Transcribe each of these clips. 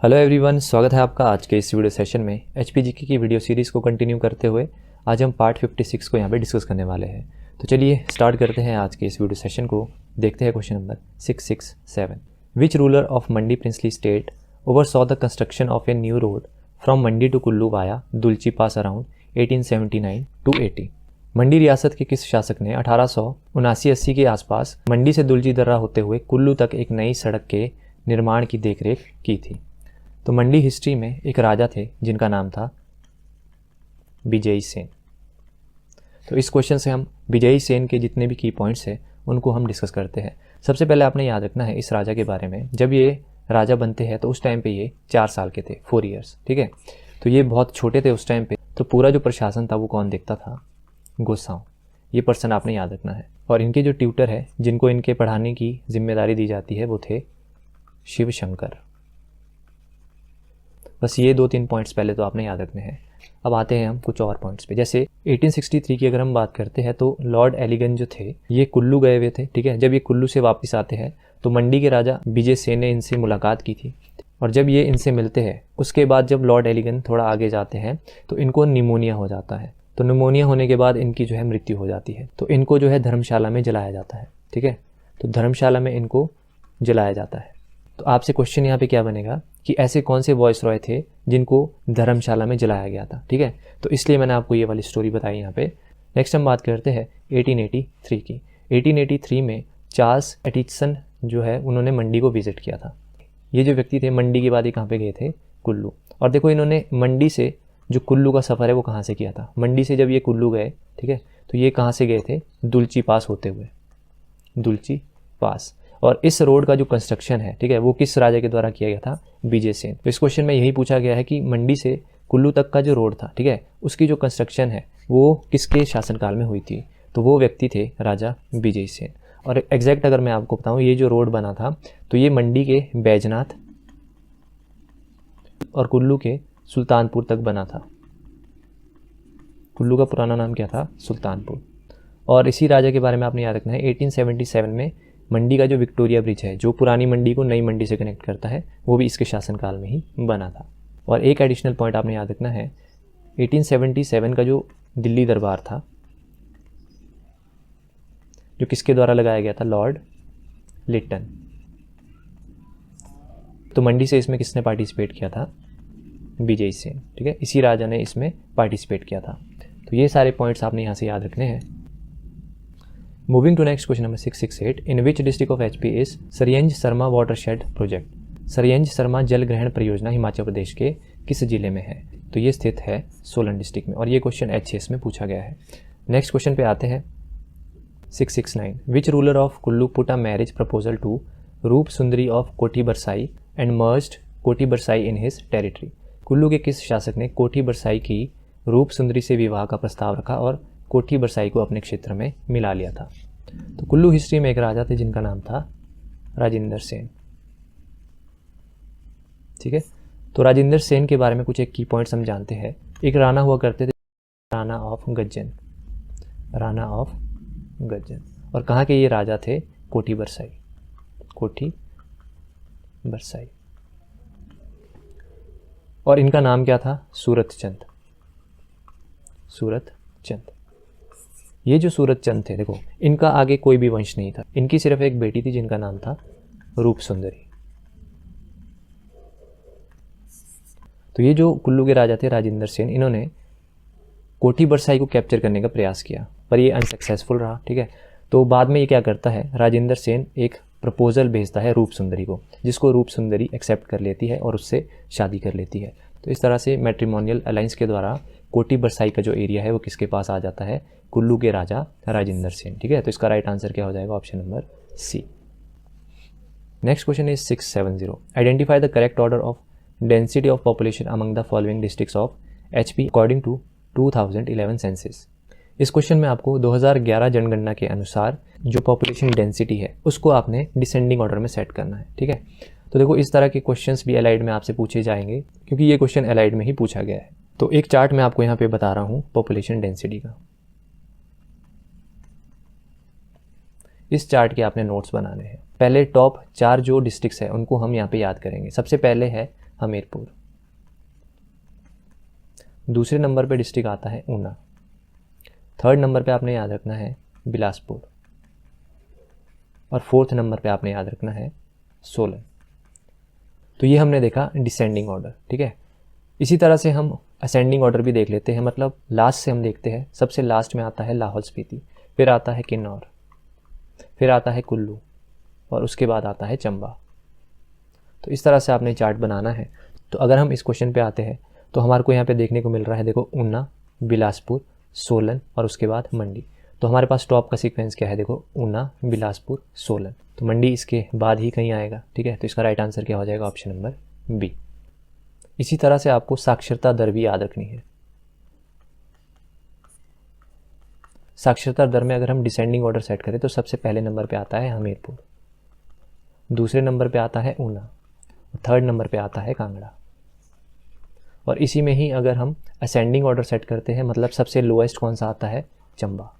Hello everyone, स्वागत है आपका आज के इस वीडियो सेशन में। एचपीजीके की वीडियो सीरीज़ को कंटिन्यू करते हुए आज हम पार्ट 56 को यहाँ पे डिस्कस करने वाले हैं। तो चलिए स्टार्ट करते हैं आज के इस वीडियो सेशन को। देखते हैं question number 667। Which ruler of Mandi princely state oversaw the construction of a new road from Mandi to Kullu via Dulchi pass around 1879 to 80। Mandi रियासत के किस शासक ने 1879-80 के आसपास मंडी से दुलची दर्रा होते हुए कुल्लू तक एक नई सड़क के निर्माण की देखरेख की थी? तो मंडी हिस्ट्री में एक राजा थे जिनका नाम था विजयी सेन। तो इस क्वेश्चन से हम विजयी सेन के जितने भी की पॉइंट्स हैं उनको हम डिस्कस करते हैं। सबसे पहले आपने याद रखना है इस राजा के बारे में, जब ये राजा बनते हैं तो उस टाइम पे ये 4 साल के थे, 4 ईयर्स, ठीक है। तो ये बहुत छोटे थे उस टाइम पे। तो पूरा जो प्रशासन था वो कौन देखता था? गोसाओं। ये पर्सन आपने याद रखना है। और इनके जो ट्यूटर है जिनको इनके पढ़ाने की जिम्मेदारी दी जाती है वो थे शिव शंकर। बस ये 2-3 पॉइंट्स पहले तो आपने याद रखने हैं। अब आते हैं हम कुछ और पॉइंट्स पे। जैसे 1863 की अगर हम बात करते हैं तो लॉर्ड एलिगन जो थे ये कुल्लू गए हुए थे, ठीक है। जब ये कुल्लू से वापस आते हैं तो मंडी के राजा विजय सेन ने इनसे मुलाकात की थी। और जब ये इनसे मिलते हैं उसके बाद जब लॉर्ड एलिगन थोड़ा आगे जाते हैं तो इनको निमोनिया हो जाता है। तो निमोनिया होने के बाद इनकी जो है मृत्यु हो जाती है। तो इनको जो है धर्मशाला में जलाया जाता है, ठीक है। तो धर्मशाला में इनको जलाया जाता है। तो आपसे क्वेश्चन यहाँ पे क्या बनेगा कि ऐसे कौन से वॉइस रॉय थे जिनको धर्मशाला में जलाया गया था, ठीक है। तो इसलिए मैंने आपको ये वाली स्टोरी बताई यहाँ पे। नेक्स्ट हम बात करते हैं 1883 की। 1883 में चार्ल्स एटिसन जो है उन्होंने मंडी को विजिट किया था। ये जो व्यक्ति थे मंडी के बाद ये कहाँ पे गए थे? कुल्लू। और देखो इन्होंने मंडी से जो कुल्लू का सफ़र है वो कहाँ से किया था? मंडी से जब ये कुल्लू गए, ठीक है, तो ये कहाँ से गए थे? दुलची पास होते हुए, दुलची पास। और इस रोड का जो कंस्ट्रक्शन है, ठीक है, वो किस राजा के द्वारा किया गया था? विजय सेन। तो इस क्वेश्चन में यही पूछा गया है कि मंडी से कुल्लू तक का जो रोड था, ठीक है, उसकी जो कंस्ट्रक्शन है वो किसके शासनकाल में हुई थी? तो वो व्यक्ति थे राजा विजय सेन। और एग्जैक्ट अगर मैं आपको बताऊं ये जो रोड बना था तो ये मंडी के बैजनाथ और कुल्लू के सुल्तानपुर तक बना था। कुल्लू का पुराना नाम क्या था? सुल्तानपुर। और इसी राजा के बारे में आपने याद रखना है 1877 में मंडी का जो विक्टोरिया ब्रिज है जो पुरानी मंडी को नई मंडी से कनेक्ट करता है वो भी इसके शासनकाल में ही बना था। और एक एडिशनल पॉइंट आपने याद रखना है 1877 का जो दिल्ली दरबार था जो किसके द्वारा लगाया गया था? लॉर्ड लिटन। तो मंडी से इसमें किसने पार्टिसिपेट किया था? विजय सेन, ठीक है। इसी राजा ने इसमें पार्टिसिपेट किया था। तो ये सारे पॉइंट्स आपने यहाँ से याद रखने हैं। Moving to next question number 668। In which district of HP is Sariyanj Sharma watershed project? Sariyanj Sharma जल ग्रहण परियोजना हिमाचल प्रदेश के किस जिले में है? तो ये स्थित है सोलन डिस्ट्रिक्ट में। और ये क्वेश्चन एचएस में पूछा गया है। नेक्स्ट क्वेश्चन पे आते हैं 669। Which ruler of Kullu put a marriage proposal to Roop Sundari of कोठी बरसाई एंड मर्ज्ड कोठी बरसाई इन हिज टेरिटरी? कुल्लू के किस शासक ने कोठी बरसाई की रूप सुंदरी से विवाह का प्रस्ताव रखा और कोठी बरसाई को अपने क्षेत्र में मिला लिया था? तो कुल्लू हिस्ट्री में एक राजा थे जिनका नाम था राजेंद्र सेन, ठीक है। तो राजेंद्र सेन के बारे में कुछ एक की पॉइंट्स हम जानते हैं। एक राणा हुआ करते थे, राणा ऑफ गज्जन, राणा ऑफ गज्जन। और कहाँ के ये राजा थे? कोठी बरसाई, कोठी बरसाई। और इनका नाम क्या था? सूरत चंद, सूरत चंद। ये जो सूरत चंद थे, देखो इनका आगे कोई भी वंश नहीं था। इनकी सिर्फ एक बेटी थी जिनका नाम था रूप सुंदरी। तो ये जो कुल्लू के राजा थे राजेंद्र सेन, इन्होंने कोठी बरसाई को कैप्चर करने का प्रयास किया पर ये अनसक्सेसफुल रहा, ठीक है। तो बाद में ये क्या करता है? राजेंद्र सेन एक प्रपोजल भेजता है रूप सुंदरी को, जिसको रूप सुंदरी एक्सेप्ट कर लेती है और उससे शादी कर लेती है। तो इस तरह से मैट्रिमोनियल अलायंस के द्वारा कोठी बरसाई का जो एरिया है वो किसके पास आ जाता है? कुल्लू के राजा राजेंद्र सेन, ठीक है। तो इसका राइट आंसर क्या हो जाएगा? Option number C. Next question is 670। Identify the correct order of density of population among the following districts of HP according to 2011 census. इस क्वेश्चन में आपको 2011 जनगणना के अनुसार जो पॉपुलेशन डेंसिटी है उसको आपने डिसेंडिंग ऑर्डर में सेट करना है, ठीक है। तो देखो इस तरह के क्वेश्चंस भी एलाइड में आपसे पूछे जाएंगे क्योंकि ये क्वेश्चन एलाइड में ही पूछा गया है। तो एक चार्ट मैं आपको यहाँ पे बता रहा हूँ पॉपुलेशन डेंसिटी का। इस चार्ट के आपने नोट्स बनाने हैं। पहले टॉप 4 जो डिस्ट्रिक्ट्स है उनको हम यहाँ पे याद करेंगे। सबसे पहले है हमीरपुर। दूसरे नंबर पे डिस्ट्रिक्ट आता है ऊना। थर्ड नंबर पे आपने याद रखना है बिलासपुर। और फोर्थ नंबर पे आपने याद रखना है सोलन। तो ये हमने देखा डिसेंडिंग ऑर्डर, ठीक है। इसी तरह से हम असेंडिंग ऑर्डर भी देख लेते हैं, मतलब लास्ट से हम देखते हैं। सबसे लास्ट में आता है लाहौल स्पीति, फिर आता है किन्नौर, फिर आता है कुल्लू और उसके बाद आता है चंबा। तो इस तरह से आपने चार्ट बनाना है। तो अगर हम इस क्वेश्चन पे आते हैं तो हमारे को यहाँ पे देखने को मिल रहा है, देखो ऊना, बिलासपुर, सोलन और उसके बाद मंडी। तो हमारे पास टॉप का सीक्वेंस क्या है, देखो ऊना, बिलासपुर, सोलन। तो मंडी इसके बाद ही कहीं आएगा, ठीक है। तो इसका राइट आंसर क्या हो जाएगा, ऑप्शन नंबर बी। इसी तरह से आपको साक्षरता दर भी याद रखनी है। साक्षरता दर में अगर हम डिसेंडिंग ऑर्डर सेट करें तो सबसे पहले नंबर पे आता है हमीरपुर, दूसरे नंबर पे आता है ऊना, थर्ड नंबर पे आता है कांगड़ा। और इसी में ही अगर हम असेंडिंग ऑर्डर सेट करते हैं, मतलब सबसे लोएस्ट कौन सा आता है, चंबा।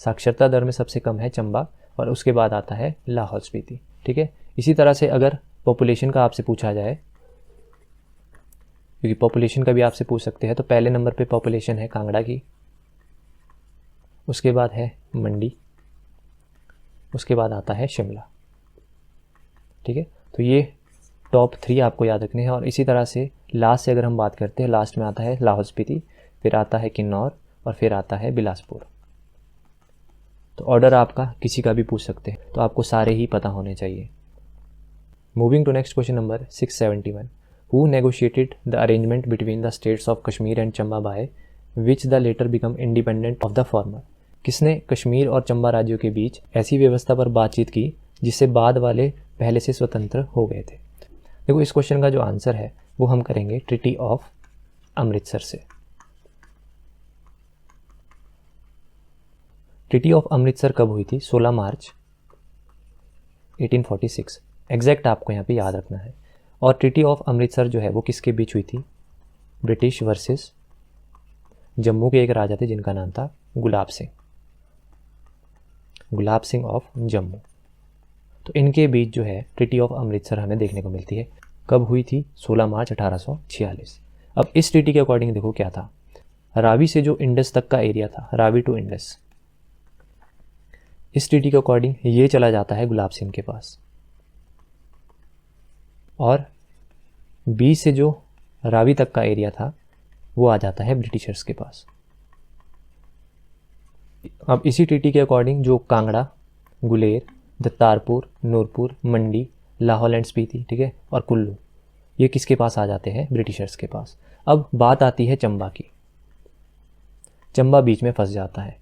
साक्षरता दर में सबसे कम है चंबा और उसके बाद आता है लाहौल स्पीति, ठीक है। इसी तरह से अगर पॉपुलेशन का आपसे पूछा जाए, क्योंकि पॉपुलेशन का भी आपसे पूछ सकते हैं, तो पहले नंबर पे पॉपुलेशन है कांगड़ा की, उसके बाद है मंडी, उसके बाद आता है शिमला, ठीक है। तो ये टॉप 3 आपको याद रखने हैं। और इसी तरह से लास्ट से अगर हम बात करते हैं, लास्ट में आता है लाहौल स्पीति, फिर आता है किन्नौर और फिर आता है बिलासपुर। तो ऑर्डर आपका किसी का भी पूछ सकते हैं, तो आपको सारे ही पता होने चाहिए। Moving to next question number 671। Who negotiated the arrangement between the states of Kashmir and Chamba by which the latter become independent of the former. किसने कश्मीर और चंबा राज्यों के बीच ऐसी व्यवस्था पर बातचीत की जिससे बाद वाले पहले से स्वतंत्र हो गए थे। देखो इस क्वेश्चन का जो आंसर है वो हम करेंगे ट्रीटी ऑफ अमृतसर से। ट्रीटी ऑफ अमृतसर कब हुई थी, 16 मार्च 1846। एग्जैक्ट आपको यहाँ पे याद रखना है। और ट्रीटी ऑफ अमृतसर जो है वो किसके बीच हुई थी, ब्रिटिश वर्सेस जम्मू के एक राजा थे जिनका नाम था गुलाब सिंह, गुलाब सिंह ऑफ जम्मू। तो इनके बीच जो है ट्रीटी ऑफ अमृतसर हमें देखने को मिलती है। कब हुई थी, 16 मार्च 1846। अब इस ट्रीटी के अकॉर्डिंग देखो क्या था, रावी से जो इंडस तक का एरिया था, रावी टू इंडस, इस ट्रीटी के अकॉर्डिंग ये चला जाता है गुलाब सिंह के पास। और बी से जो रावी तक का एरिया था वो आ जाता है ब्रिटिशर्स के पास। अब इसी ट्रीटी के अकॉर्डिंग जो कांगड़ा, गुलेर, दत्तारपुर, नूरपुर, मंडी, लाहौल एंड स्पीति, ठीक है, और कुल्लू, ये किसके पास आ जाते हैं, ब्रिटिशर्स के पास। अब बात आती है चंबा की। चंबा बीच में फंस जाता है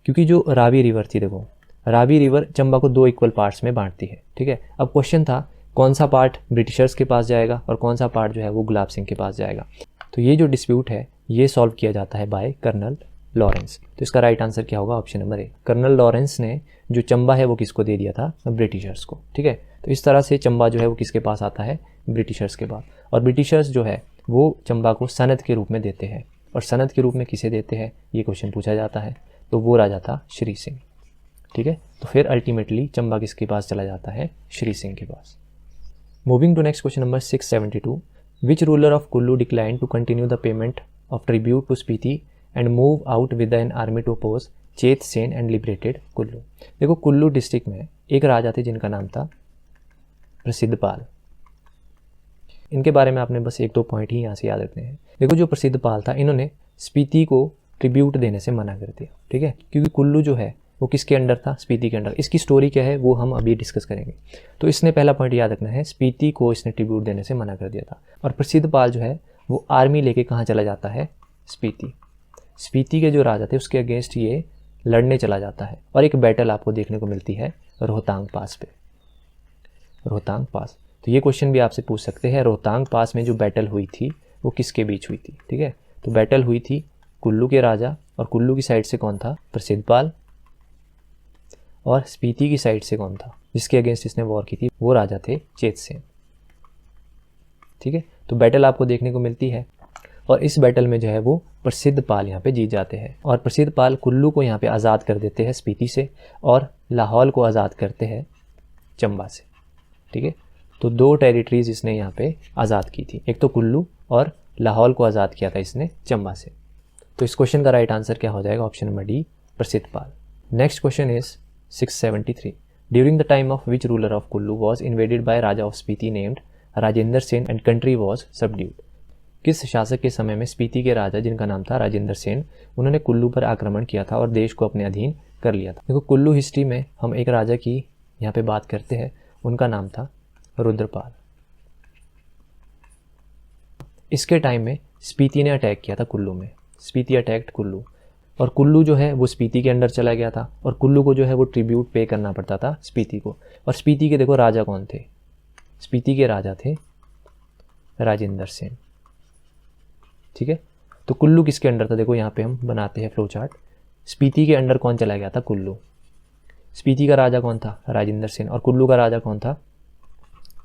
क्योंकि जो रावी रिवर थी, देखो रावी रिवर चंबा को 2 इक्वल पार्ट्स में बांटती है, ठीक है। अब क्वेश्चन था कौन सा पार्ट ब्रिटिशर्स के पास जाएगा और कौन सा पार्ट जो है वो गुलाब सिंह के पास जाएगा। तो ये जो डिस्प्यूट है ये सॉल्व किया जाता है बाय कर्नल लॉरेंस। तो इसका राइट आंसर क्या होगा, option number A. Colonel Lawrence ने जो चंबा है वो किसको दे दिया था, ब्रिटिशर्स को, ठीक है। तो इस तरह से चंबा जो है वो किसके पास आता है, ब्रिटिशर्स के पास। और ब्रिटिशर्स जो है वो चंबा को सनद के रूप में देते हैं। और सनद के रूप में किसे देते हैं, ये क्वेश्चन पूछा जाता है। तो वो राजा था श्री सिंह, ठीक है। तो फिर अल्टीमेटली चंबा किसके पास चला जाता है, श्री सिंह के पास। Moving to next question number 672। Which ruler of Kullu decline to continue the payment of tribute to Spiti and move out with an army to oppose Chet Sen and liberated Kullu. देखो कुल्लू डिस्ट्रिक्ट में एक राजा थे जिनका नाम था प्रसिद्धपाल। इनके बारे में आपने बस 1-2 पॉइंट ही यहाँ से याद रखने हैं। देखो जो प्रसिद्धपाल था, इन्होंने स्पीति को ट्रिब्यूट देने से मना कर दिया, ठीक है, क्योंकि कुल्लू जो है वो किसके अंडर था, स्पीति के अंडर। इसकी स्टोरी क्या है वो हम अभी डिस्कस करेंगे। तो इसने पहला पॉइंट याद रखना है, स्पीति को इसने ट्रिब्यूट देने से मना कर दिया था। और प्रसिद्धपाल जो है वो आर्मी लेके कहाँ चला जाता है, स्पीति। स्पीति के जो राजा थे उसके अगेंस्ट ये लड़ने चला जाता है। और एक बैटल आपको देखने को मिलती है रोहतांग पास पे, रोहतांग पास। तो ये क्वेश्चन भी आपसे पूछ सकते हैं, रोहतांग पास में जो बैटल हुई थी वो किसके बीच हुई थी, ठीक है। तो बैटल हुई थी कुल्लू के राजा, और कुल्लू की साइड से कौन था, प्रसिद्धपाल, और स्पीति की साइड से कौन था जिसके अगेंस्ट इसने वॉर की थी, वो राजा थे चेत सेन, ठीक है। तो बैटल आपको देखने को मिलती है और इस बैटल में जो है वो प्रसिद्धपाल यहाँ पे जीत जाते हैं। और प्रसिद्धपाल कुल्लू को यहाँ पे आज़ाद कर देते हैं स्पीति से, और लाहौल को आज़ाद करते हैं चंबा से, ठीक है। तो 2 टेरिटरीज इसने यहाँ पे आज़ाद की थी, एक तो कुल्लू और लाहौल को आज़ाद किया था इसने चंबा से। तो इस क्वेश्चन का राइट आंसर क्या हो जाएगा, option number D, Prasiddhpal. Next question is 673। During the time of which ruler of Kullu was invaded by Raja of Spiti named Rajendra Sen and country was subdued. किस शासक के समय में स्पीति के राजा जिनका नाम था राजेंद्र सेन, उन्होंने कुल्लू पर आक्रमण किया था और देश को अपने अधीन कर लिया था। देखो कुल्लू हिस्ट्री में हम एक राजा की यहाँ पे बात करते हैं, उनका नाम था रुद्रपाल। इसके टाइम में स्पीति ने अटैक किया था कुल्लू में, स्पीति अटैक्ड कुल्लू, और कुल्लू जो है वो स्पीति के अंडर चला गया था और कुल्लू को जो है वो ट्रिब्यूट पे करना पड़ता था स्पीति को। और स्पीति के देखो राजा कौन थे, स्पीति के राजा थे राजेंद्र सेन। ठीक है, तो कुल्लू किसके अंडर था, देखो यहाँ पे हम बनाते हैं फ्लो चार्ट। स्पीति के अंडर कौन चला गया था, कुल्लू। स्पीति का राजा कौन था, राजेंद्र सेन, और कुल्लू का राजा कौन था,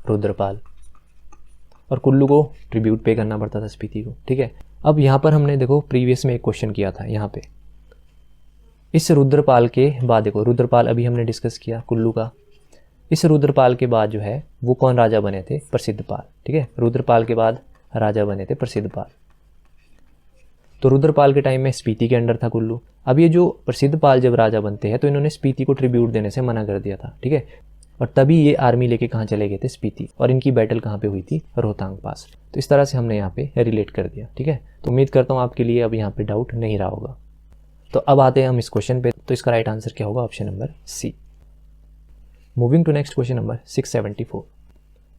रुद्रपाल। और कुल्लू को ट्रिब्यूट पे करना पड़ता था स्पीति को। ठीक है, अब यहाँ पर हमने देखो प्रीवियस में एक क्वेश्चन किया था यहाँ पे, इस रुद्रपाल के बाद, देखो रुद्रपाल अभी हमने डिस्कस किया कुल्लू का, इस रुद्रपाल के बाद जो है वो कौन राजा बने थे, प्रसिद्धपाल। ठीक है, रुद्रपाल के बाद राजा बने थे प्रसिद्धपाल। तो रुद्रपाल के टाइम में स्पीति के अंडर था कुल्लू। अब ये जो प्रसिद्धपाल जब राजा बनते हैं तो इन्होंने स्पीति को ट्रिब्यूट देने से मना कर दिया था। ठीक है, और तभी ये आर्मी लेके कहाँ चले गए थे, स्पीति, और इनकी बैटल कहाँ पे हुई थी, रोहतांग पास। तो इस तरह से हमने यहाँ पे रिलेट कर दिया। ठीक है, तो उम्मीद करता हूँ आपके लिए अब यहाँ पे डाउट नहीं रहा होगा। तो अब आते हैं हम इस क्वेश्चन पे, तो इसका राइट आंसर क्या होगा, option number C. Moving to next question number 674।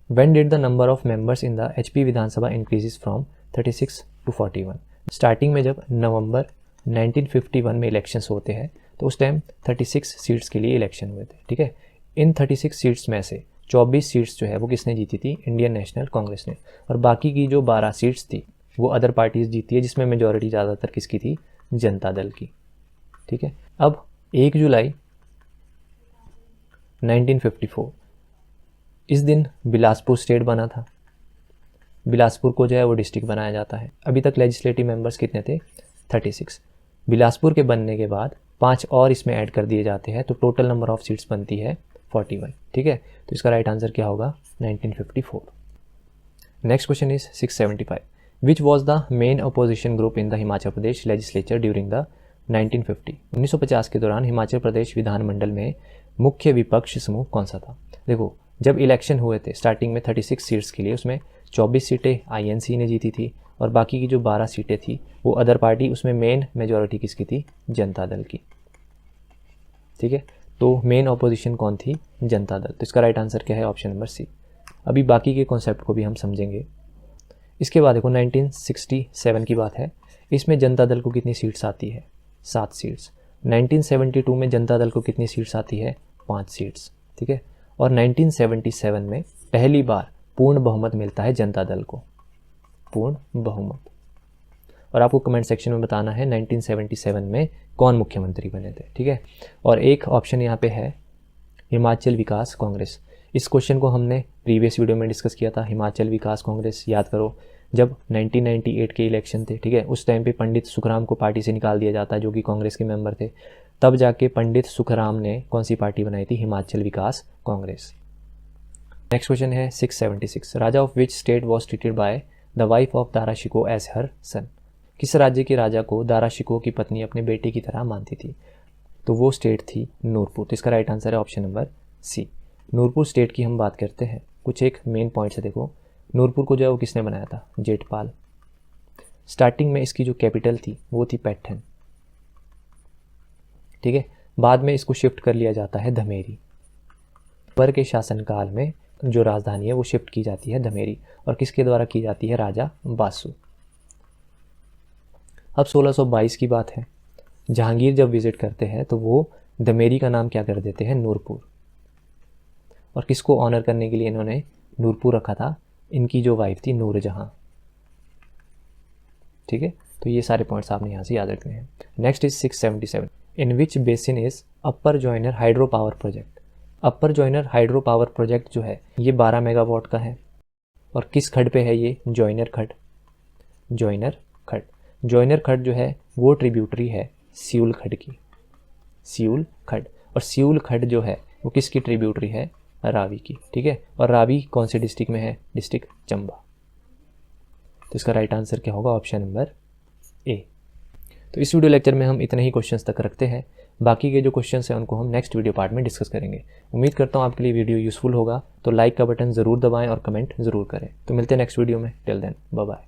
When did the number of members in the HP Vidhan Sabha increases from 36 to 41? Starting में जब नवंबर 1951 में इलेक्शंस होते हैं तो उस टाइम 36 सीट्स के लिए इलेक्शन हुए थे। ठीक है, इन 36 सीट्स में से 24 सीट्स जो है वो किसने जीती थी, इंडियन नेशनल कांग्रेस ने, और बाकी की जो 12 सीट्स थी वो अदर पार्टीज जीती है, जिसमें मेजॉरिटी ज़्यादातर किसकी थी, जनता दल की। ठीक है, अब 1 जुलाई 1954 इस दिन बिलासपुर स्टेट बना था। बिलासपुर को जो है वो डिस्ट्रिक्ट बनाया जाता है। अभी तक लेजिस्लेटिव मेंबर्स कितने थे, 36। बिलासपुर के बनने के बाद 5 और इसमें ऐड कर दिए जाते हैं तो टोटल नंबर ऑफ सीट्स बनती है 41। ठीक है, तो इसका राइट आंसर क्या होगा, 1954। Next question is 675। Which was the main opposition group in the Himachal Pradesh legislature during the 1950? 1950 के दौरान हिमाचल प्रदेश विधानमंडल में मुख्य विपक्ष समूह कौन सा था। देखो जब इलेक्शन हुए थे स्टार्टिंग में 36 सीट्स के लिए, उसमें 24 सीटें आईएनसी ने जीती थी और बाकी की जो 12 सीटें थी वो अदर पार्टी, उसमें मेन मेजॉरिटी किसकी थी, जनता दल की। ठीक है, तो मेन ऑपोजिशन कौन थी, जनता दल। तो इसका राइट आंसर क्या है, ऑप्शन नंबर सी। अभी बाकी के कॉन्सेप्ट को भी हम समझेंगे। इसके बाद देखो 1967 की बात है, इसमें जनता दल को कितनी सीट्स आती है, 7 सीट्स। 1972 में जनता दल को कितनी सीट्स आती है, 5 सीट्स। ठीक है, और 1977 में पहली बार पूर्ण बहुमत मिलता है जनता दल को, पूर्ण बहुमत। और आपको कमेंट सेक्शन में बताना है 1977 में कौन मुख्यमंत्री बने थे। ठीक है, और एक ऑप्शन यहाँ पे है हिमाचल विकास कांग्रेस। इस क्वेश्चन को हमने प्रीवियस वीडियो में डिस्कस किया था। हिमाचल विकास कांग्रेस, याद करो जब 1998 के इलेक्शन थे, ठीक है, उस टाइम पे पंडित सुखराम को पार्टी से निकाल दिया जाता है जो कि कांग्रेस के मेंबर थे। तब जाके पंडित सुखराम ने कौन सी पार्टी बनाई थी, हिमाचल विकास कांग्रेस। नेक्स्ट क्वेश्चन है 676। Raja of which state was treated by the wife of Dara Shikoh as her son? किस राज्य के राजा को दारा शिकोह की पत्नी अपने बेटे की तरह मानती थी? तो वो स्टेट थी नूरपुर। तो इसका राइट आंसर है option number C. Nurpur state की हम बात करते हैं, कुछ एक मेन पॉइंट्स है। देखो नूरपुर को जो है वो किसने बनाया था, जेठपाल। स्टार्टिंग में इसकी जो कैपिटल थी वो थी पैठन। ठीक है, बाद में इसको शिफ्ट कर लिया जाता है धमेरी। अकबर के शासनकाल में जो राजधानी है वो शिफ्ट की जाती है धमेरी, और किसके द्वारा की जाती है, राजा बासु। अब 1622 की बात है, जहांगीर जब विजिट करते हैं तो वो धमेरी का नाम क्या कर देते हैं, नूरपुर। और किसको ऑनर करने के लिए इन्होंने नूरपुर रखा था, इनकी जो वाइफ थी नूरजहां। ठीक है, तो ये सारे पॉइंट्स आपने यहाँ से याद रखने हैं। Next is 677। In which basin is upper joiner hydro power project? Upper joiner hydro power project जो है ये 12 मेगावाट का है, और किस खड पे है ये, जॉइनर खड। जॉइनर खड, जॉइनर खड जो है वो ट्रिब्यूटरी है सियूल खड की, सियूल खड। और सियूल खड जो है वो किसकी ट्रिब्यूटरी है, रावी की, ठीक है। और रावी कौन से डिस्ट्रिक्ट में है? डिस्ट्रिक्ट चंबा। तो इसका राइट आंसर क्या होगा? ऑप्शन नंबर ए। तो इस वीडियो लेक्चर में हम इतने ही क्वेश्चंस तक रखते हैं। बाकी के जो क्वेश्चंस हैं उनको हम नेक्स्ट वीडियो पार्ट में डिस्कस करेंगे। उम्मीद करता हूँ आपके लिए वीडियो यूज़फुल होगा। तो लाइक का बटन ज़रूर दबाएं और कमेंट ज़रूर करें। तो मिलते हैं नेक्स्ट वीडियो में। Till then bye bye.